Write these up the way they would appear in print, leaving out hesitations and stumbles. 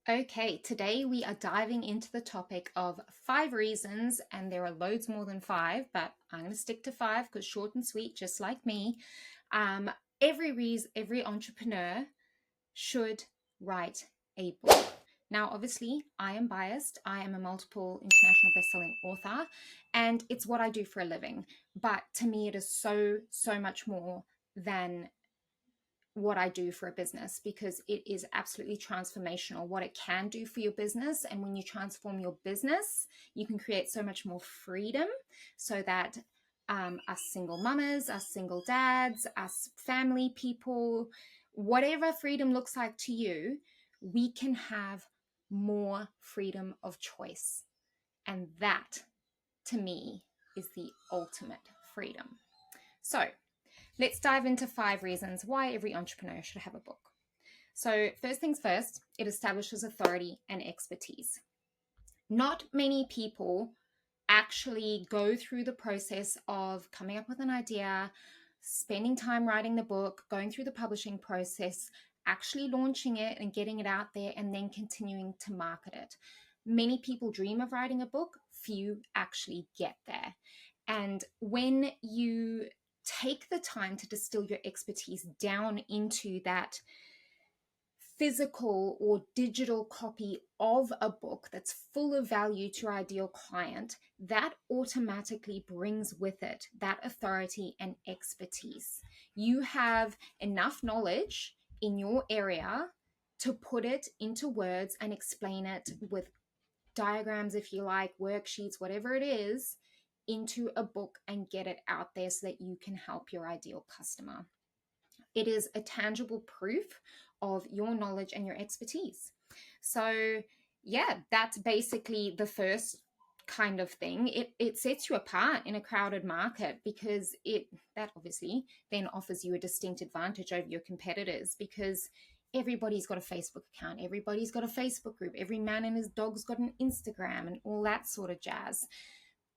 Okay, today we are diving into the topic of 5 reasons, and there are loads more than 5, but I'm going to stick to 5 because short and sweet, just like me. Um, every entrepreneur should write a book. Now, obviously, I am biased. I am a multiple international best-selling author, and it's what I do for a living. But to me, it is so much more than what I do for a business, because it is absolutely transformational what it can do for your business. And when you transform your business, you can create so much more freedom so that us single mamas, us single dads, us family people, whatever freedom looks like to you, we can have more freedom of choice. And that, to me, is the ultimate freedom. So, let's dive into 5 reasons why every entrepreneur should have a book. So, first things first, it establishes authority and expertise. Not many people actually go through the process of coming up with an idea, spending time writing the book, going through the publishing process, actually launching it and getting it out there, and then continuing to market it. Many people dream of writing a book, few actually get there. And when you take the time to distill your expertise down into that physical or digital copy of a book that's full of value to your ideal client, that automatically brings with it that authority and expertise. You have enough knowledge in your area to put it into words and explain it with diagrams, if you like, worksheets, whatever it is, into a book and get it out there so that you can help your ideal customer. It is a tangible proof of your knowledge and your expertise. So, yeah, that's basically the first kind of thing. It sets you apart in a crowded market, because that obviously then offers you a distinct advantage over your competitors, because everybody's got a Facebook account, everybody's got a Facebook group, every man and his dog's got an Instagram and all that sort of jazz.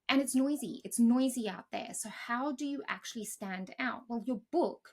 And it's noisy out there. So how do you actually stand out? Well, your book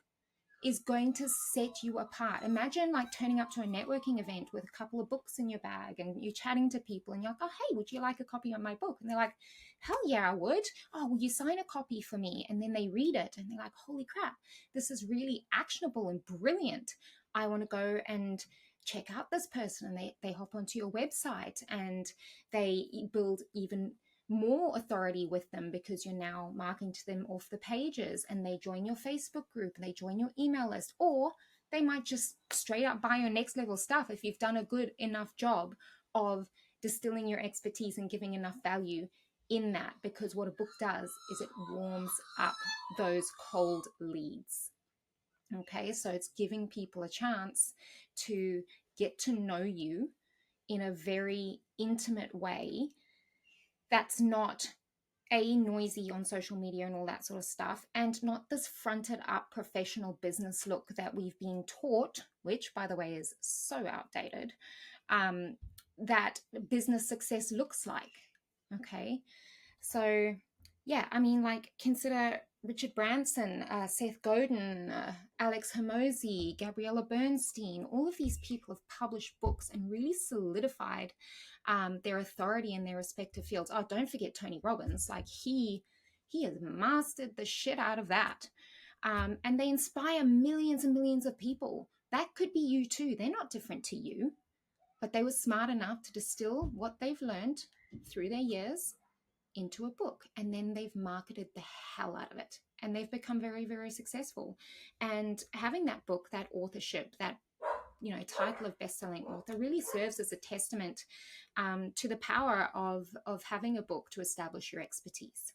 is going to set you apart. Imagine like turning up to a networking event with a couple of books in your bag and you're chatting to people and you're like, oh, hey, would you like a copy of my book? And they're like, hell yeah, I would. Oh, will you sign a copy for me? And then they read it and they're like, holy crap, this is really actionable and brilliant. I want to go and check out this person. And they hop onto your website and they build even more authority with them, because you're now marketing to them off the pages, and they join your Facebook group and they join your email list, or they might just straight up buy your next level stuff if you've done a good enough job of distilling your expertise and giving enough value in that. Because what a book does is it warms up those cold leads. Okay, so it's giving people a chance to get to know you in a very intimate way that's not noisy on social media and all that sort of stuff, and not this fronted up professional business look that we've been taught, which by the way is so outdated, that business success looks like. Okay, so yeah, I mean, like, consider Richard Branson, Seth Godin, Alex Hormozi, Gabriella Bernstein. All of these people have published books and really solidified their authority in their respective fields. Oh, don't forget Tony Robbins. Like, he has mastered the shit out of that. And they inspire millions and millions of people. That could be you too. They're not different to you, but they were smart enough to distill what they've learned through their years into a book, and then they've marketed the hell out of it, and they've become very, very successful. And having that book, that authorship, that title of best-selling author really serves as a testament to the power of having a book to establish your expertise.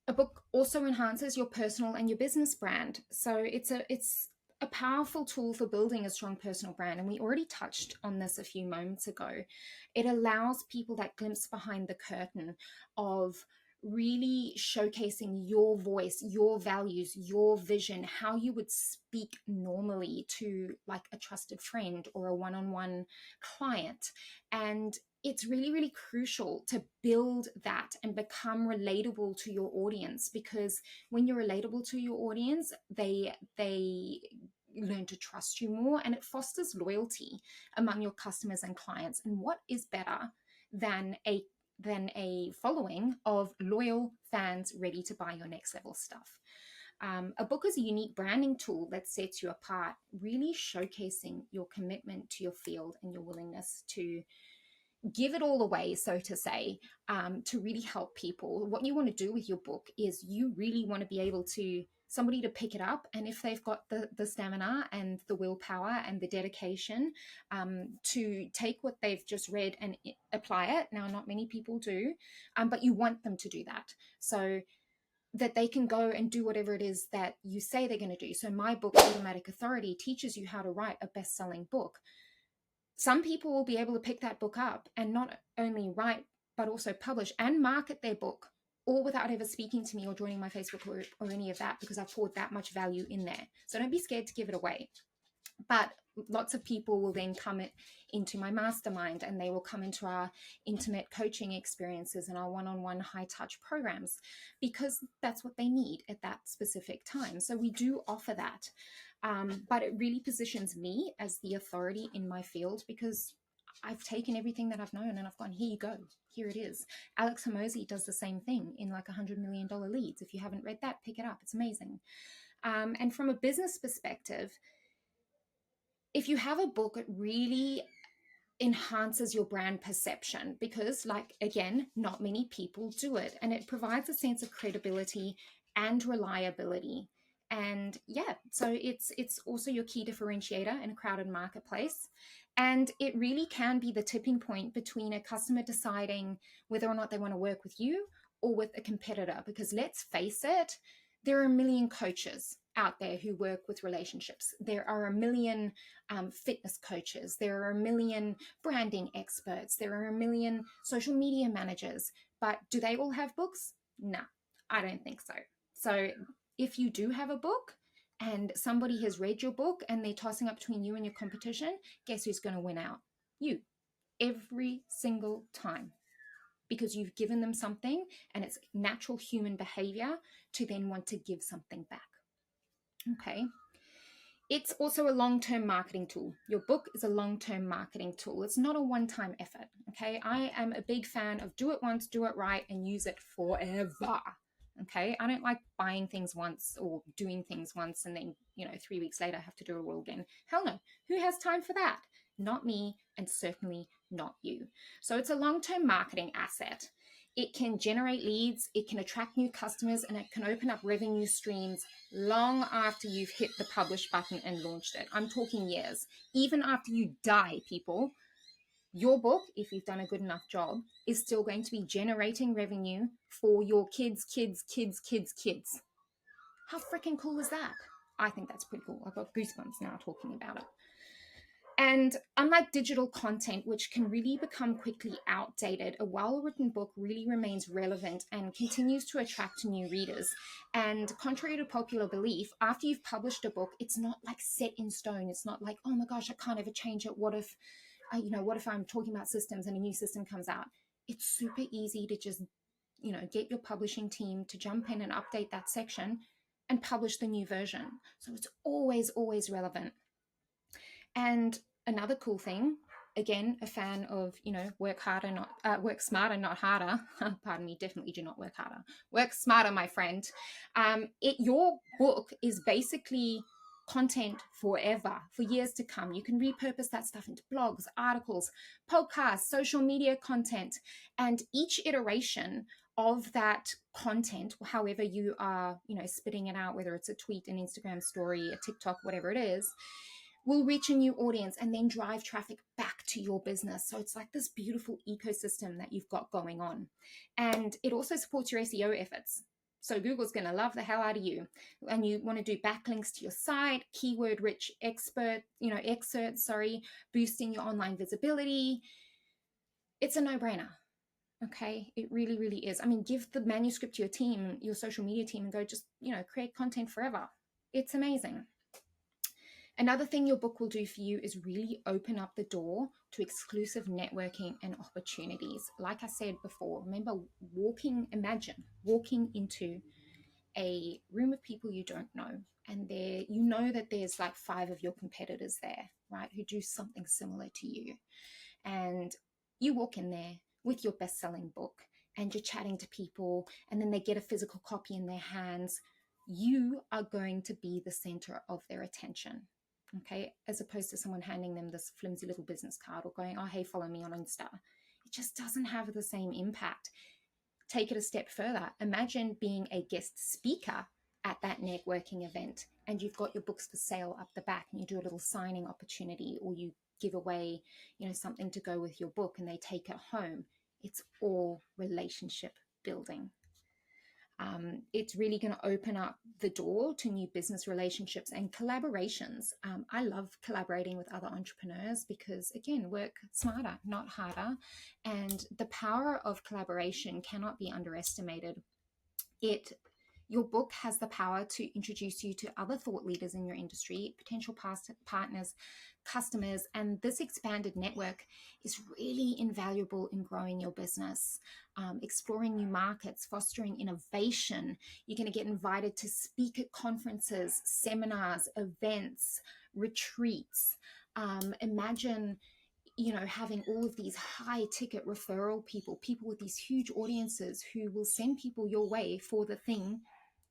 A book also enhances your personal and your business brand. So it's a powerful tool for building a strong personal brand. And we already touched on this a few moments ago. It allows people that glimpse behind the curtain of really showcasing your voice, your values, your vision, how you would speak normally to like a trusted friend or a one-on-one client. And it's really, really crucial to build that and become relatable to your audience, because when you're relatable to your audience, they learn to trust you more, and it fosters loyalty among your customers and clients. And what is better than a following of loyal fans ready to buy your next level stuff? A book is a unique branding tool that sets you apart, really showcasing your commitment to your field and your willingness to give it all away, so to say, to really help people. What you want to do with your book is you really want to be able to somebody to pick it up, and if they've got the stamina and the willpower and the dedication to take what they've just read and apply it. Now, not many people do, but you want them to do that so that they can go and do whatever it is that you say they're going to do. So my book, Automatic Authority, teaches you how to write a best-selling book. Some people will be able to pick that book up and not only write, but also publish and market their book, all without ever speaking to me or joining my Facebook group or any of that, because I've poured that much value in there. So don't be scared to give it away. But lots of people will then come into my mastermind, and they will come into our intimate coaching experiences and our one-on-one high-touch programs, because that's what they need at that specific time. So we do offer that. But it really positions me as the authority in my field, because I've taken everything that I've known and I've gone, here you go, here it is. Alex Hormozi does the same thing in like $100 million leads. If you haven't read that, pick it up. It's amazing. And from a business perspective, if you have a book, it really enhances your brand perception, because, like, again, not many people do it, and it provides a sense of credibility and reliability. And yeah, so it's also your key differentiator in a crowded marketplace. And it really can be the tipping point between a customer deciding whether or not they want to work with you or with a competitor. Because let's face it, there are a million coaches out there who work with relationships. There are a million fitness coaches. There are a million branding experts. There are a million social media managers. But do they all have books? No, I don't think so. So if you do have a book and somebody has read your book and they're tossing up between you and your competition, guess who's going to win out? You. Every single time. Because you've given them something, and it's natural human behavior to then want to give something back. Okay. It's also a long-term marketing tool. Your book is a long-term marketing tool. It's not a one-time effort. Okay. I am a big fan of do it once, do it right, and use it forever. Okay. I don't like buying things once or doing things once and then, 3 weeks later have to do it all again. Hell no. Who has time for that? Not me, and certainly not you. So it's a long-term marketing asset. It can generate leads, it can attract new customers, and it can open up revenue streams long after you've hit the publish button and launched it. I'm talking years. Even after you die, people, your book, if you've done a good enough job, is still going to be generating revenue for your kids. How freaking cool is that? I think that's pretty cool. I've got goosebumps now talking about it. And unlike digital content, which can really become quickly outdated, a well-written book really remains relevant and continues to attract new readers. And contrary to popular belief, after you've published a book, it's not like set in stone. It's not like, oh my gosh, I can't ever change it. What if I'm talking about systems and a new system comes out? It's super easy to just, get your publishing team to jump in and update that section and publish the new version. So it's always, always relevant. And another cool thing, again, a fan of, work smarter, not harder. Pardon me, definitely do not work harder. Work smarter, my friend. Your book is basically content forever, for years to come. You can repurpose that stuff into blogs, articles, podcasts, social media content, and each iteration of that content, however you are, spitting it out, whether it's a tweet, an Instagram story, a TikTok, whatever it is, will reach a new audience and then drive traffic back to your business. So it's like this beautiful ecosystem that you've got going on. And it also supports your SEO efforts. So Google's going to love the hell out of you. And you want to do backlinks to your site, keyword rich excerpts, boosting your online visibility. It's a no-brainer. Okay, it really, really is. I mean, give the manuscript to your team, your social media team, and go just, create content forever. It's amazing. Another thing your book will do for you is really open up the door to exclusive networking and opportunities. Like I said before, remember imagine walking into a room of people you don't know and there, you know that there's like 5 of your competitors there, right, who do something similar to you. And you walk in there with your best-selling book and you're chatting to people, and then they get a physical copy in their hands. You are going to be the center of their attention, okay, as opposed to someone handing them this flimsy little business card or going, oh, hey, follow me on Insta. It just doesn't have the same impact. Take it a step further. Imagine being a guest speaker at that networking event, and you've got your books for sale up the back, and you do a little signing opportunity, or you give away, something to go with your book, and they take it home. It's all relationship building. It's really going to open up the door to new business relationships and collaborations. I love collaborating with other entrepreneurs because, again, work smarter, not harder. And the power of collaboration cannot be underestimated. Your book has the power to introduce you to other thought leaders in your industry, potential past partners, customers, and this expanded network is really invaluable in growing your business, exploring new markets, fostering innovation. You're going to get invited to speak at conferences, seminars, events, retreats. Imagine having all of these high ticket referral people with these huge audiences who will send people your way for the thing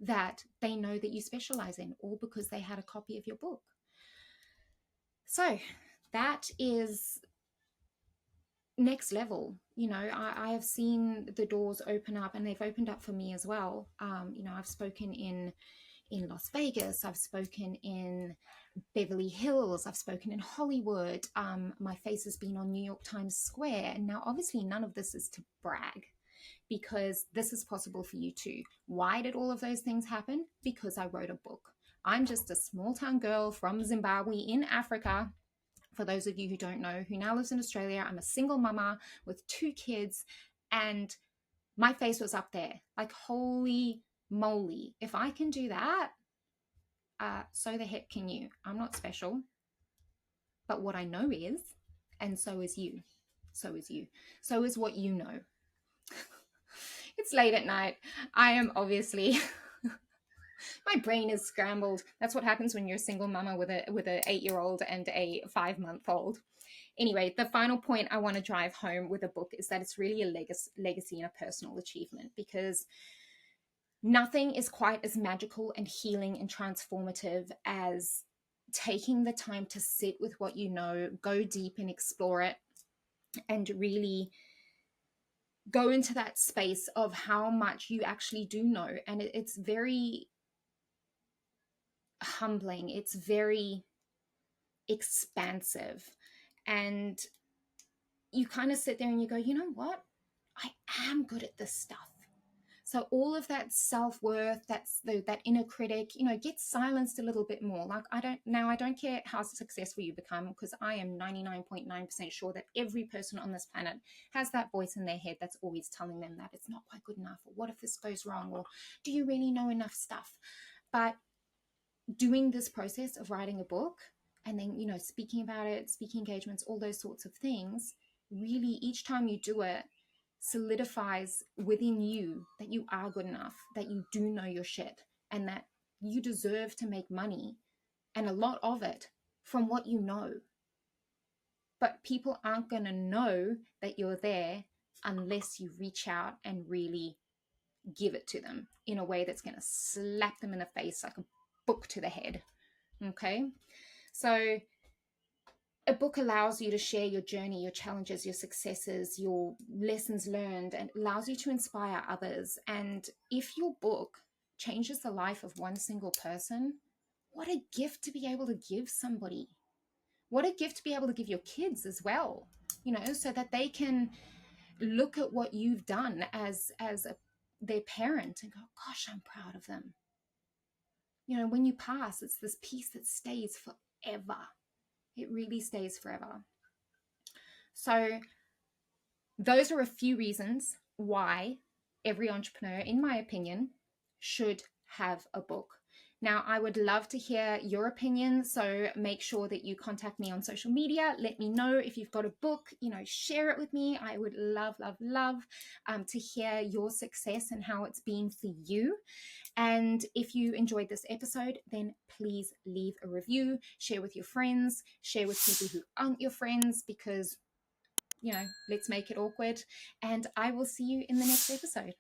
that they know that you specialize in, all because they had a copy of your book. So that is next level. I have seen the doors open up, and they've opened up for me as well. I've spoken in Las Vegas, I've spoken in Beverly Hills, I've spoken in Hollywood. My face has been on New York Times Square. And now, obviously, none of this is to brag, because this is possible for you too. Why did all of those things happen? Because I wrote a book. I'm just a small town girl from Zimbabwe in Africa. For those of you who don't know, who now lives in Australia, I'm a single mama with 2 kids, and my face was up there. Like, holy moly, if I can do that, so the heck can you. I'm not special, but what I know is, and so is you, so is what you know. It's late at night. I am obviously my brain is scrambled. That's what happens when you're a single mama with a 8-year-old and a 5-month-old. Anyway, the final point I want to drive home with a book is that it's really a legacy and a personal achievement, because nothing is quite as magical and healing and transformative as taking the time to sit with what you know, go deep and explore it, and really go into that space of how much you actually do know. And it's very humbling. It's very expansive. And you kind of sit there and you go, you know what? I am good at this stuff. So all of that self-worth, that inner critic, gets silenced a little bit more. Like, I don't care how successful you become, because I am 99.9% sure that every person on this planet has that voice in their head that's always telling them that it's not quite good enough, or what if this goes wrong, or do you really know enough stuff? But doing this process of writing a book, and then, speaking about it, speaking engagements, all those sorts of things, really, each time you do it, solidifies within you that you are good enough, that you do know your shit, and that you deserve to make money, and a lot of it, from what you know. But people aren't going to know that you're there unless you reach out and really give it to them in a way that's going to slap them in the face like a book to the head. Okay? So a book allows you to share your journey, your challenges, your successes, your lessons learned, and allows you to inspire others. And if your book changes the life of one single person, what a gift to be able to give somebody. What a gift to be able to give your kids as well, so that they can look at what you've done as their parent and go, gosh, I'm proud of them. When you pass, it's this piece that stays forever. It really stays forever. So those are a few reasons why every entrepreneur, in my opinion, should have a book. Now, I would love to hear your opinion, so make sure that you contact me on social media. Let me know if you've got a book, share it with me. I would love, love, love to hear your success and how it's been for you. And if you enjoyed this episode, then please leave a review, share with your friends, share with people who aren't your friends, because, let's make it awkward. And I will see you in the next episode.